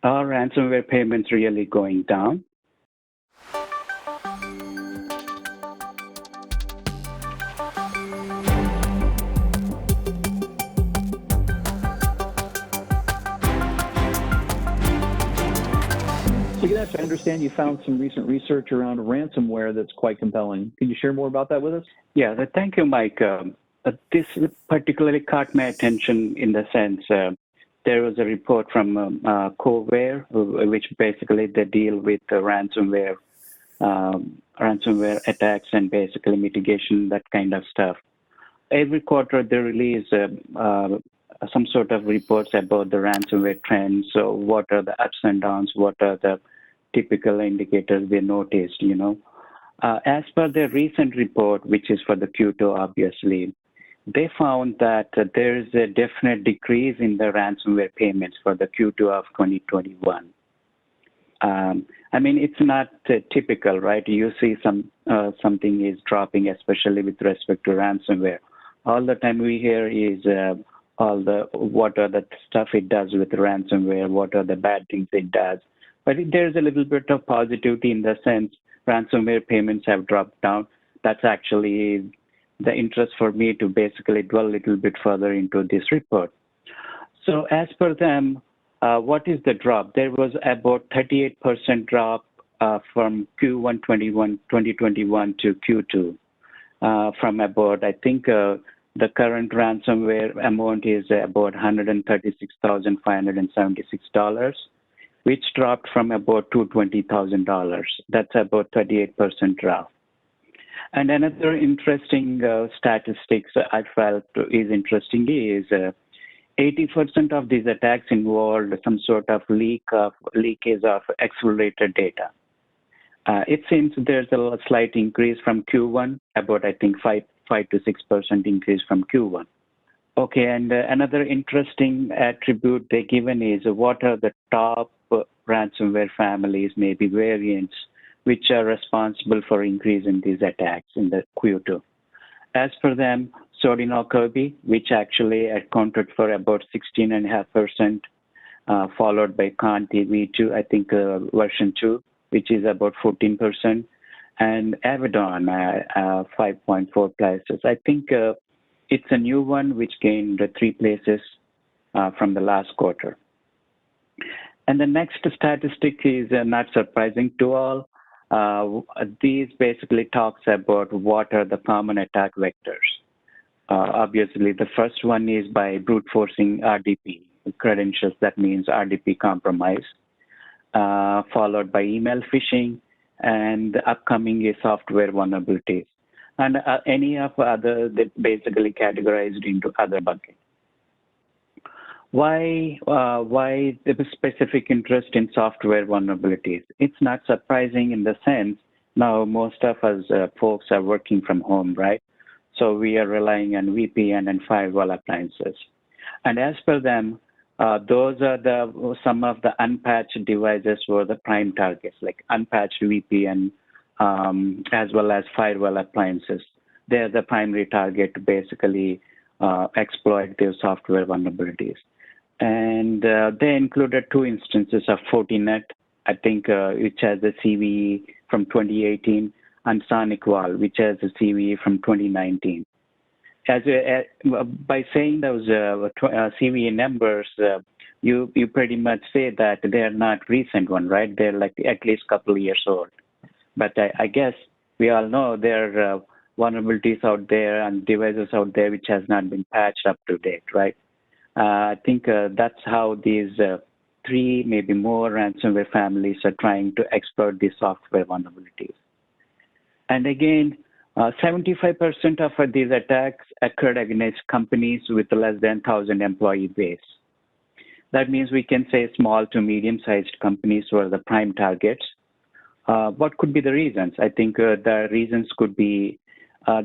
Are ransomware payments really going down? So, Ganesh, I understand you found some recent research around ransomware that's quite compelling. Could you share more about that with us? Yeah, thank you, Mike. This particularly caught my attention in the sense there was a report from Coware, which basically they deal with ransomware attacks and basically mitigation, that kind of stuff. Every quarter they release some sort of reports about the ransomware trends. So what are the ups and downs? What are the typical indicators they noticed? As per their recent report, which is for the Q2, obviously, they found that there is a definite decrease in the ransomware payments for the Q2 of 2021. I mean, it's not typical, right? You see something is dropping, especially with respect to ransomware. All the time we hear is what are the stuff it does with ransomware, what are the bad things it does. But there's a little bit of positivity in the sense ransomware payments have dropped down. That's actually the interest for me to basically dwell a little bit further into this report. So as per them, what is the drop? There was about 38% drop from Q1 2021 to Q2 from about, I think, the current ransomware amount is about $136,576, which dropped from about $220,000. That's about 38% drop. And another interesting statistics I felt is interesting is 80% of these attacks involved some sort of leakage of accelerated data. It seems there's a slight increase from Q1, about I think 5 to 6% increase from Q1. Okay, and another interesting attribute they given is what are the top ransomware families, maybe variants, which are responsible for increase in these attacks in the Q2. As per them, Sodino Kirby, which actually accounted for about 16.5%, followed by Conti V2, I think version 2, which is about 14%, and Avedon, 5.4 places. I think it's a new one which gained 3 places from the last quarter. And the next statistic is not surprising to all. These basically talks about what are the common attack vectors. Obviously, the first one is by brute forcing RDP credentials. That means RDP compromise, followed by email phishing, and the upcoming is software vulnerabilities. And any of other that basically categorized into other buckets. Why the specific interest in software vulnerabilities? It's not surprising in the sense now most of us folks are working from home, right? So we are relying on VPN and firewall appliances. And as per them, those are some of the unpatched devices were the prime targets, like unpatched VPN as well as firewall appliances. They're the primary target to basically exploit their software vulnerabilities. And they included 2 instances of Fortinet, I think, which has a CVE from 2018, and SonicWall, which has a CVE from 2019. By saying those CVE numbers, you pretty much say that they are not recent one, right? They're like at least a couple of years old. But I guess we all know there are vulnerabilities out there and devices out there which has not been patched up to date, right? I think that's how these 3, maybe more ransomware families are trying to exploit these software vulnerabilities. And again, 75% of these attacks occurred against companies with less than 1,000 employee base. That means we can say small to medium-sized companies were the prime targets. What could be the reasons? I think the reasons could be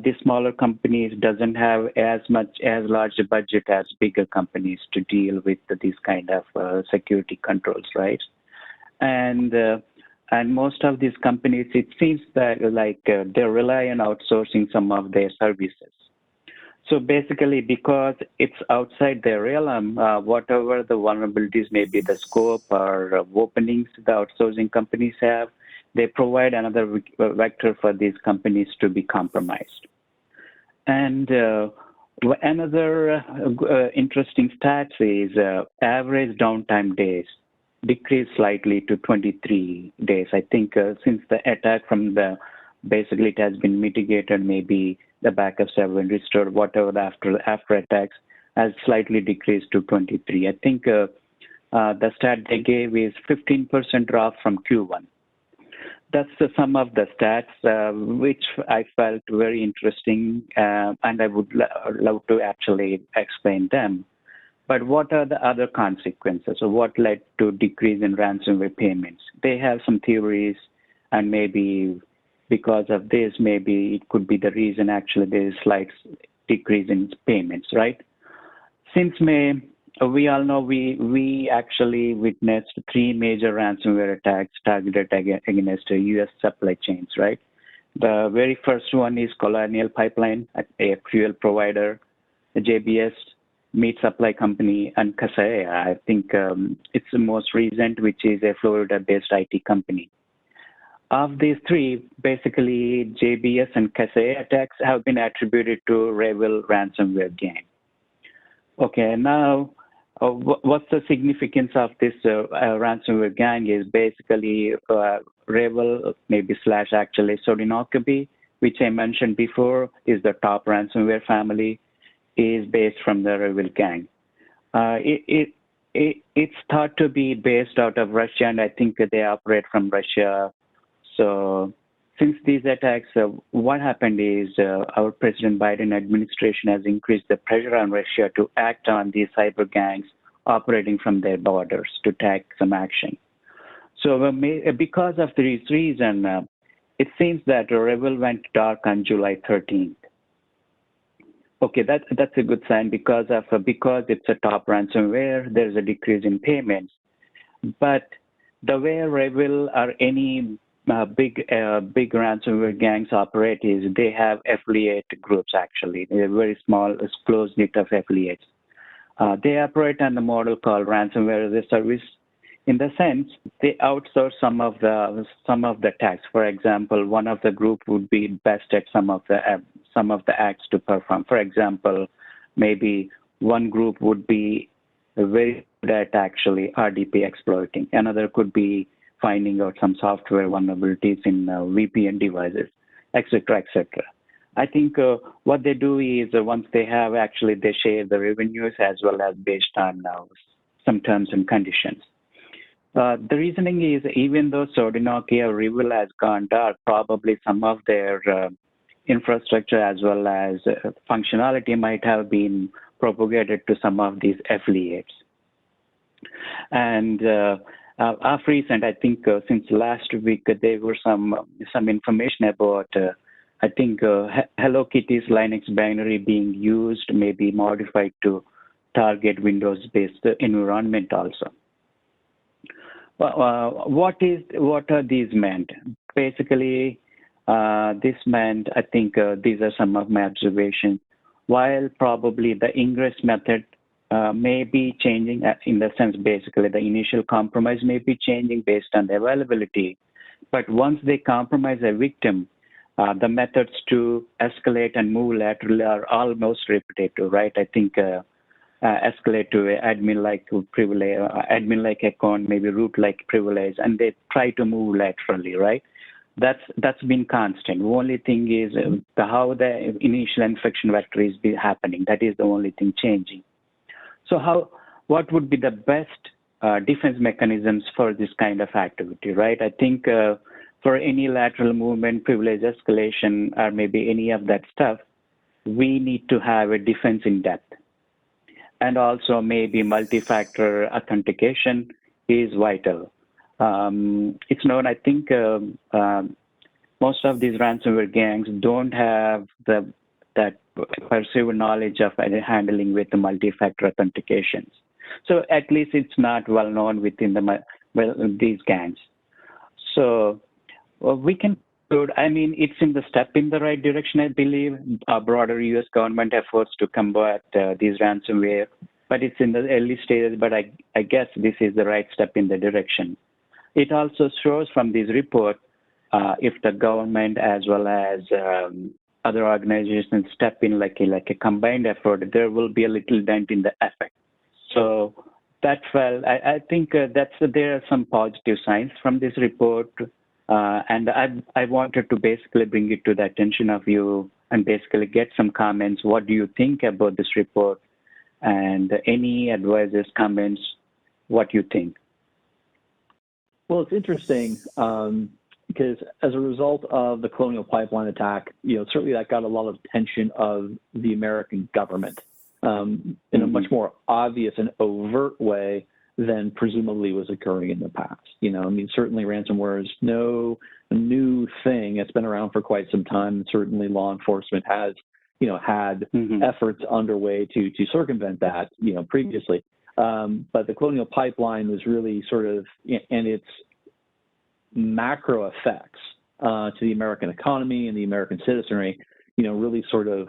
these smaller companies doesn't have as large a budget as bigger companies to deal with these kind of security controls, right? And most of these companies, it seems that they rely on outsourcing some of their services. So basically, because it's outside their realm, whatever the vulnerabilities may be, the scope or openings the outsourcing companies have, they provide another vector for these companies to be compromised. And another interesting stats is average downtime days decreased slightly to 23 days. I think since the attack from the basically it has been mitigated, maybe the backups have been restored, whatever the after attacks has slightly decreased to 23. I think the stat they gave is 15% drop from Q1. That's the sum of the stats, which I felt very interesting, and I would love to actually explain them. But what are the other consequences? So what led to decrease in ransomware payments? They have some theories, and maybe because of this, maybe it could be the reason actually there is slight decrease in payments, right? Since May, we all know we actually witnessed 3 major ransomware attacks targeted against U.S. supply chains, right? The very first one is Colonial Pipeline, a fuel provider, the JBS meat supply company, and Kasina. I think it's the most recent, which is a Florida-based IT company. Of these 3, basically JBS and Kasina attacks have been attributed to REvil ransomware gang. Okay, now what's the significance of this ransomware gang is basically REvil, maybe slash actually Sodinokibi, which I mentioned before is the top ransomware family, is based from the REvil gang. It's thought to be based out of Russia, and I think they operate from Russia. So since these attacks, what happened is our President Biden administration has increased the pressure on Russia to act on these cyber gangs operating from their borders to take some action. So because of this reason, it seems that REvil went dark on July 13th. Okay, that's a good sign because it's a top ransomware, there's a decrease in payments. But the way REvil or any big ransomware gangs operate is they have affiliate groups actually. They're very small, close knit of affiliates. They operate on the model called Ransomware-as-a-service. In the sense, they outsource some of the attacks. For example, one of the group would be best at some of the acts to perform. For example, maybe one group would be very good at actually RDP exploiting. Another could be finding out some software vulnerabilities in VPN devices, etc., etc. I think what they do is once they have actually, they share the revenues as well as based on some terms and conditions. The reasoning is even though Sodinoki or REvil has gone dark, probably some of their infrastructure as well as functionality might have been propagated to some of these affiliates. And of recent, I think since last week, there were some information about, I think, Hello Kitty's Linux binary being used, maybe modified to target Windows-based environment also. What are these meant? Basically, this meant, I think these are some of my observations. While probably the ingress method may be changing in the sense, basically the initial compromise may be changing based on the availability, but once they compromise a victim, the methods to escalate and move laterally are almost repetitive, right? I think escalate to admin-like privilege, admin-like account, maybe root-like privilege, and they try to move laterally, right? That's been constant. The only thing is how the initial infection vector is happening. That is the only thing changing. So what would be the best defense mechanisms for this kind of activity, right? I think for any lateral movement, privilege escalation, or maybe any of that stuff, we need to have a defense in depth. And also maybe multi-factor authentication is vital. It's known, I think most of these ransomware gangs don't have that perceived knowledge of handling with the multi-factor authentications. So at least it's not well known within these gangs. So we can Good. I mean, it's in the step in the right direction, I believe, broader U.S. government efforts to combat these ransomware. But it's in the early stages, but I guess this is the right step in the direction. It also shows from this report, if the government as well as other organizations step in like a combined effort, there will be a little dent in the effect. So that felt, I think there are some positive signs from this report. And I wanted to basically bring it to the attention of you and basically get some comments. What do you think about this report? And any advices, comments, what you think? Well, it's interesting because as a result of the Colonial Pipeline attack, certainly that got a lot of attention of the American government in a much more obvious and overt way than presumably was occurring in the past. Certainly ransomware is no new thing. It's been around for quite some time. And certainly law enforcement has, had efforts underway to circumvent that, previously. But the Colonial Pipeline was really sort of, and its macro effects to the American economy and the American citizenry, really sort of,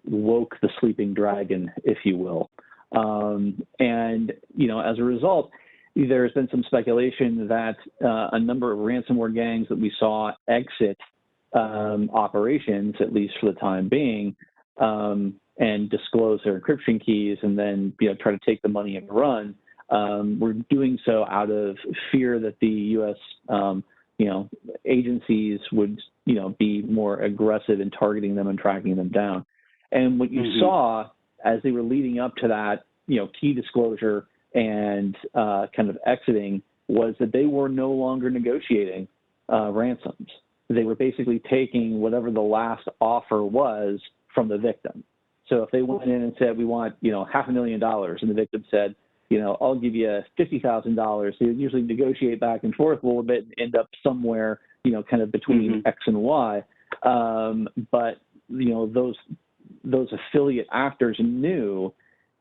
woke the sleeping dragon, if you will. And as a result, there's been some speculation that a number of ransomware gangs that we saw exit operations, at least for the time being, and disclose their encryption keys and then try to take the money and run, were doing so out of fear that the U.S. Agencies would be more aggressive in targeting them and tracking them down. And what you saw as they were leading up to that, key disclosure and kind of exiting was that they were no longer negotiating ransoms. They were basically taking whatever the last offer was from the victim. So if they went in and said, we want, $500,000, and the victim said, I'll give you $50,000, they would usually negotiate back and forth a little bit and end up somewhere, kind of between X and Y. But, those affiliate actors knew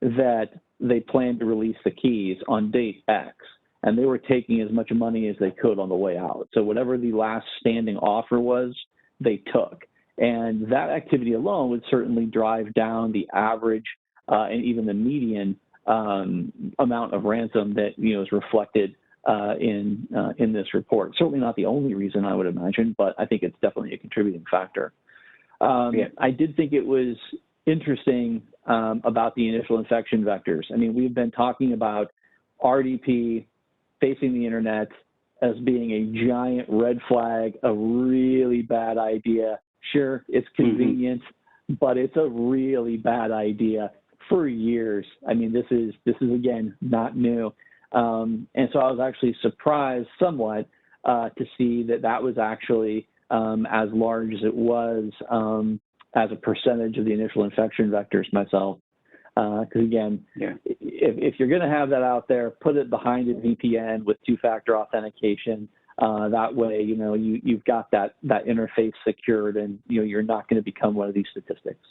that they planned to release the keys on date X, and they were taking as much money as they could on the way out. So whatever the last standing offer was, they took. And that activity alone would certainly drive down the average and even the median amount of ransom that is reflected in this report. Certainly not the only reason, I would imagine, but I think it's definitely a contributing factor. I did think it was interesting about the initial infection vectors. I mean, we've been talking about RDP facing the internet as being a giant red flag, a really bad idea. Sure, it's convenient, but it's a really bad idea for years. I mean, this is again, not new. And so I was actually surprised somewhat to see that was actually as large as it was as a percentage of the initial infection vectors myself. Because again, if you're going to have that out there, put it behind a VPN with two-factor authentication. That way, you've got that interface secured, and you're not going to become one of these statistics.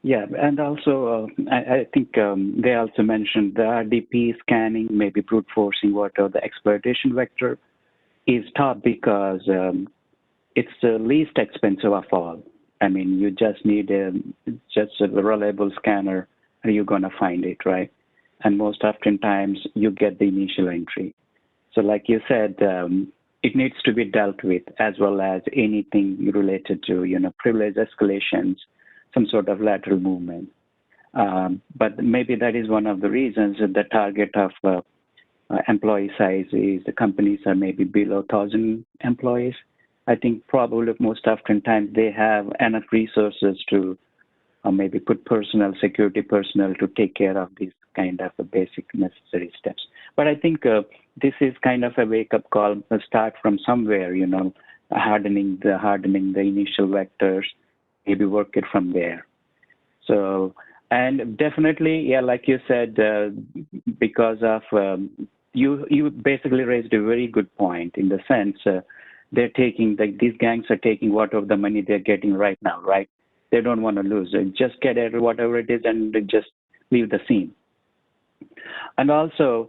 Yeah, and also I think they also mentioned the RDP scanning, maybe brute forcing whatever the exploitation vector is top because it's the least expensive of all. I mean, you just need just a reliable scanner, and you're going to find it, right? And most oftentimes, you get the initial entry. So like you said, it needs to be dealt with, as well as anything related to, privilege escalations, some sort of lateral movement. But maybe that is one of the reasons that the target of employee size is the companies are maybe below 1,000 employees. I think probably most oftentimes they have enough resources to maybe put security personnel to take care of these kind of basic necessary steps. But I think this is kind of a wake-up call. Start from somewhere, hardening the initial vectors, maybe work it from there. So, and definitely, like you said, because of you basically raised a very good point in the sense they're taking these gangs are taking whatever the money they're getting right now, right? They don't want to lose it. Just get it, whatever it is, and just leave the scene. And also,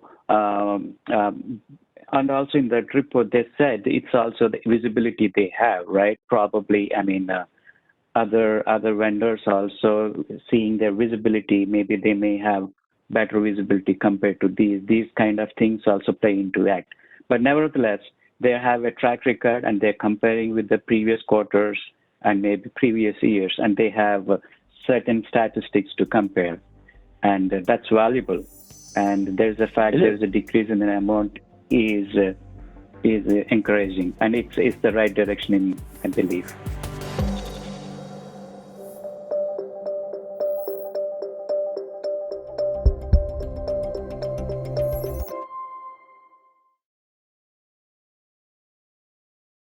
And also in that report, they said it's also the visibility they have, right? Probably, I mean, other vendors also seeing their visibility. Maybe they may have better visibility compared to these. These kind of things also play into act. But nevertheless, they have a track record and they're comparing with the previous quarters and maybe previous years, and they have certain statistics to compare, and that's valuable. And there's a fact there's a decrease in the amount is encouraging, and it's the right direction, I believe.